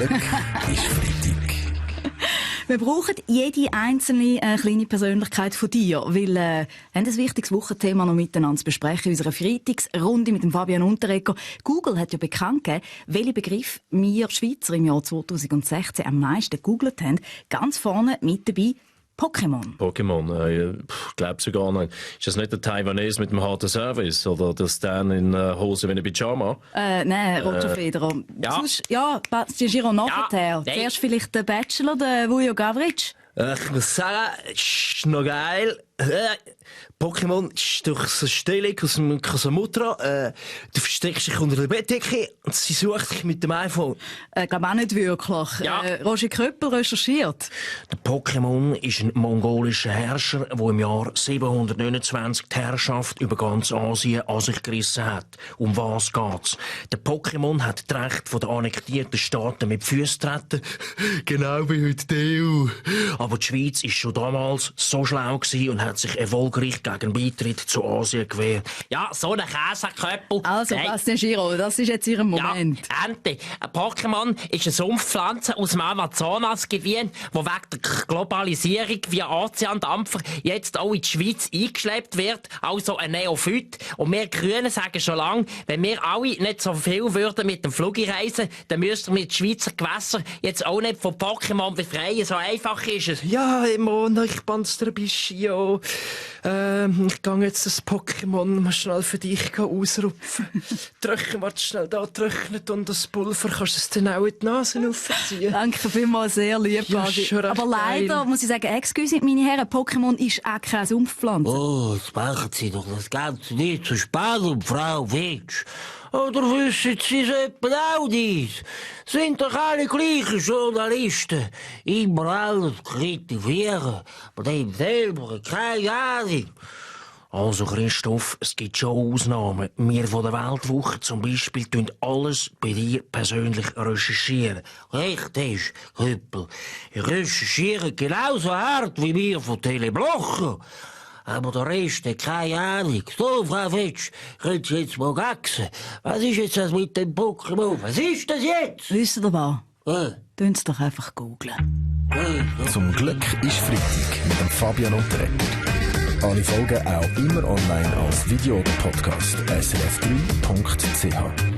Glück ist Freitag. Wir brauchen jede einzelne kleine Persönlichkeit von dir, weil wir haben ein wichtiges Wochenthema noch miteinander zu besprechen in unserer Freitagsrunde mit dem Fabian Unterreger. Google hat ja bekannt gegeben, welche Begriffe wir Schweizer im Jahr 2016 am meisten gegoogelt haben. Ganz vorne mit dabei Pokémon. Pokémon, ich glaube sogar noch. Ist das nicht der Taiwanese mit dem harten Service? Oder der Stan in Hose wie ein Pyjama? Nein, Roger Federer. Ja. Sonst, ja, Giro nachher. Ja, Zuerst vielleicht der Bachelor, der Vujo Gavric. Ich muss sagen, es ist noch geil. Pokémon ist durch so eine Stellung aus dem Kassamutra. Du versteckst dich unter der Bettdecke und sie sucht dich mit dem iPhone. Glaube auch nicht wirklich. Ja. Roger Köppel recherchiert. Der Pokémon ist ein mongolischer Herrscher, der im Jahr 729 die Herrschaft über ganz Asien an sich gerissen hat. Um was geht's? Der Pokémon hat das Recht der annektierten Staaten mit Füßen treten. Genau wie heute die EU. Aber die Schweiz war schon damals so schlau und hat sich erfolgreich gegen Beitritt zu Asien gewehrt. Ja, so ein Käseköppel. Also, Bastian Giro, das ist jetzt Ihr Moment. Ja, Ente. Ein Pokémon ist eine Sumpfpflanze aus dem Amazonasgebiet, die wegen der Globalisierung via Ozeandampfer jetzt auch in die Schweiz eingeschleppt wird. Also ein Neophyt. Und wir Grünen sagen schon lange, wenn wir alle nicht so viel würden mit dem Flug reisen, dann müssten wir die Schweizer Gewässer jetzt auch nicht von Pokémon befreien. So einfach ist es. Ja, Mona, ich bin's der Bischio. Ich gehe jetzt das Pokémon mal schnell für dich ausrupfen. Trocken, warte schnell da, trocknet und das Pulver kannst du es dann auch in die Nase raufziehen. Danke vielmals, sehr lieb. Ja, schon recht aber leider geil. muss ich sagen, excuse, meine Herren, Pokémon ist auch keine Sumpfpflanze. Oh, jetzt machen Sie doch das Ganze nicht zu spät, Frau Witsch. Oder wissen Sie es etwa auch nicht? Sind doch alle gleiche Journalisten. Immer alles kritisieren. Bei dem selber keine Ahnung. Also Christoph, es gibt schon Ausnahmen. Wir von der Weltwoche zum Beispiel tun alles bei dir persönlich recherchieren. Richtig, Köppel. Ich recherchiere genauso hart wie wir von Teleblocher. Aber der Rest hat keine Ahnung. So, Frau Fetsch, können Sie jetzt mal gaxen? Was ist jetzt das mit dem Pokémon? Was ist das jetzt? Wisst ihr was? Tun Sie doch einfach googlen. Zum Glück ist Freitag mit dem Fabian Unterreger. Alle Folgen auch immer online als Video oder Podcast. srf3.ch